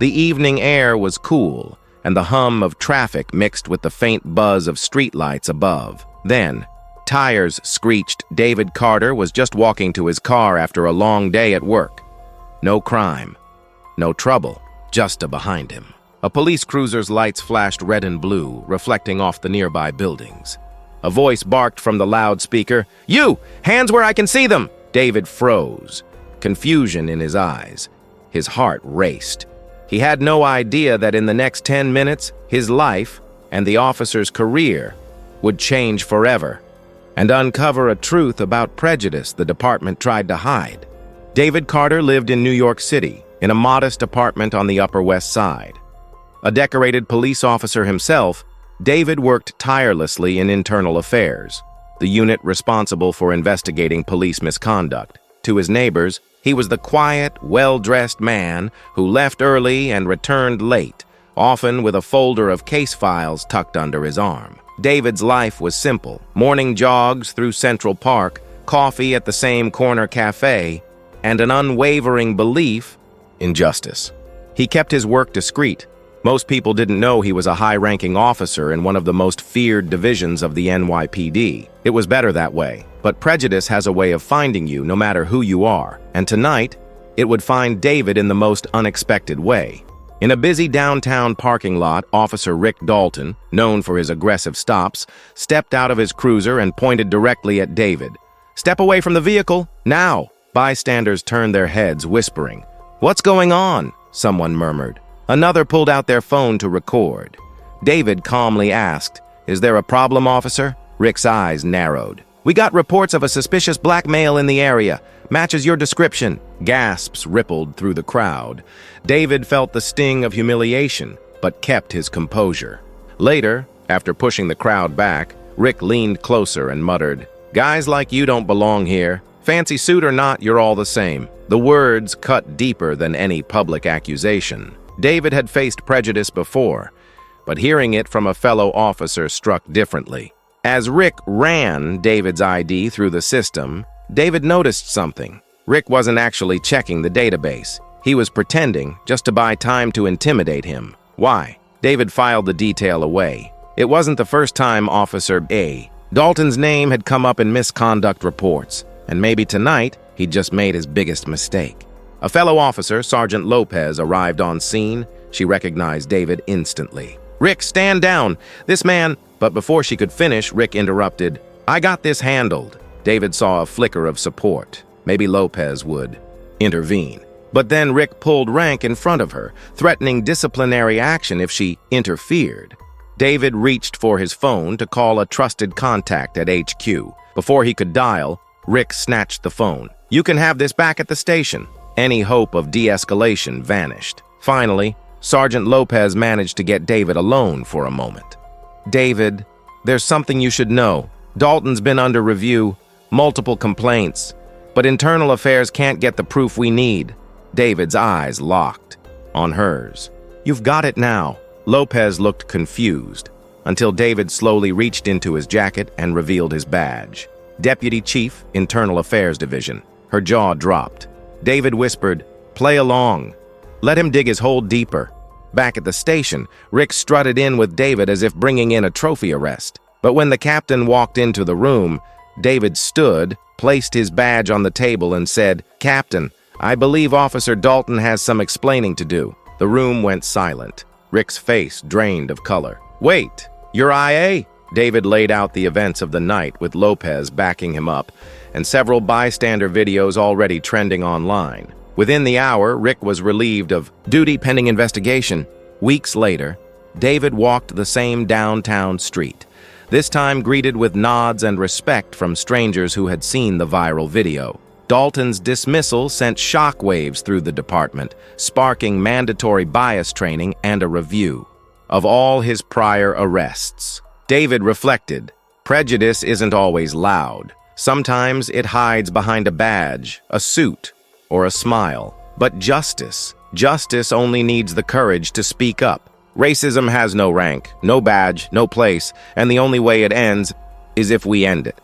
The evening air was cool, and the hum of traffic mixed with the faint buzz of streetlights above. Then, tires screeched. David Carter was just walking to his car after a long day at work. No crime, no trouble, just behind him. A police cruiser's lights flashed red and blue, reflecting off the nearby buildings. A voice barked from the loudspeaker, "You! Hands where I can see them!" David froze, confusion in his eyes. His heart raced. He had no idea that in the next 10 minutes, his life and the officer's career would change forever and uncover a truth about prejudice the department tried to hide. David Carter lived in New York City, in a modest apartment on the Upper West Side. A decorated police officer himself, David worked tirelessly in internal affairs, the unit responsible for investigating police misconduct. To his neighbors, he was the quiet, well-dressed man who left early and returned late, often with a folder of case files tucked under his arm. David's life was simple: morning jogs through Central Park, coffee at the same corner cafe, and an unwavering belief in justice. He kept his work discreet. Most people didn't know he was a high-ranking officer in one of the most feared divisions of the NYPD. It was better that way, but prejudice has a way of finding you no matter who you are, and tonight, it would find David in the most unexpected way. In a busy downtown parking lot, Officer Rick Dalton, known for his aggressive stops, stepped out of his cruiser and pointed directly at David. "Step away from the vehicle, now!" Bystanders turned their heads, whispering. "What's going on?" someone murmured. Another pulled out their phone to record. David calmly asked, "Is there a problem, officer?" Rick's eyes narrowed. "We got reports of a suspicious black male in the area. Matches your description." Gasps rippled through the crowd. David felt the sting of humiliation, but kept his composure. Later, after pushing the crowd back, Rick leaned closer and muttered, "Guys like you don't belong here. Fancy suit or not, you're all the same." The words cut deeper than any public accusation. David had faced prejudice before, but hearing it from a fellow officer struck differently. As Rick ran David's ID through the system, David noticed something. Rick wasn't actually checking the database. He was pretending just to buy time to intimidate him. Why? David filed the detail away. It wasn't the first time Officer Dalton's name had come up in misconduct reports, and maybe tonight he'd just made his biggest mistake. A fellow officer, Sergeant Lopez, arrived on scene. She recognized David instantly. "Rick, stand down! This man—" But before she could finish, Rick interrupted. "I got this handled." David saw a flicker of support. Maybe Lopez would intervene. But then Rick pulled rank in front of her, threatening disciplinary action if she interfered. David reached for his phone to call a trusted contact at HQ. Before he could dial, Rick snatched the phone. "You can have this back at the station." Any hope of de-escalation vanished. Finally, Sergeant Lopez managed to get David alone for a moment. "David, there's something you should know. Dalton's been under review, multiple complaints, but internal affairs can't get the proof we need." David's eyes locked on hers. "You've got it now." Lopez looked confused, until David slowly reached into his jacket and revealed his badge. Deputy Chief, Internal Affairs Division. Her jaw dropped. David whispered, "Play along. Let him dig his hole deeper." Back at the station, Rick strutted in with David as if bringing in a trophy arrest. But when the captain walked into the room, David stood, placed his badge on the table, and said, "Captain, I believe Officer Dalton has some explaining to do." The room went silent. Rick's face drained of color. "Wait, you're IA?" David laid out the events of the night with Lopez backing him up, and several bystander videos already trending online. Within the hour, Rick was relieved of duty pending investigation. Weeks later, David walked the same downtown street, this time greeted with nods and respect from strangers who had seen the viral video. Dalton's dismissal sent shockwaves through the department, sparking mandatory bias training and a review of all his prior arrests. David reflected, prejudice isn't always loud. Sometimes it hides behind a badge, a suit, or a smile. But justice only needs the courage to speak up. Racism has no rank, no badge, no place, and the only way it ends is if we end it.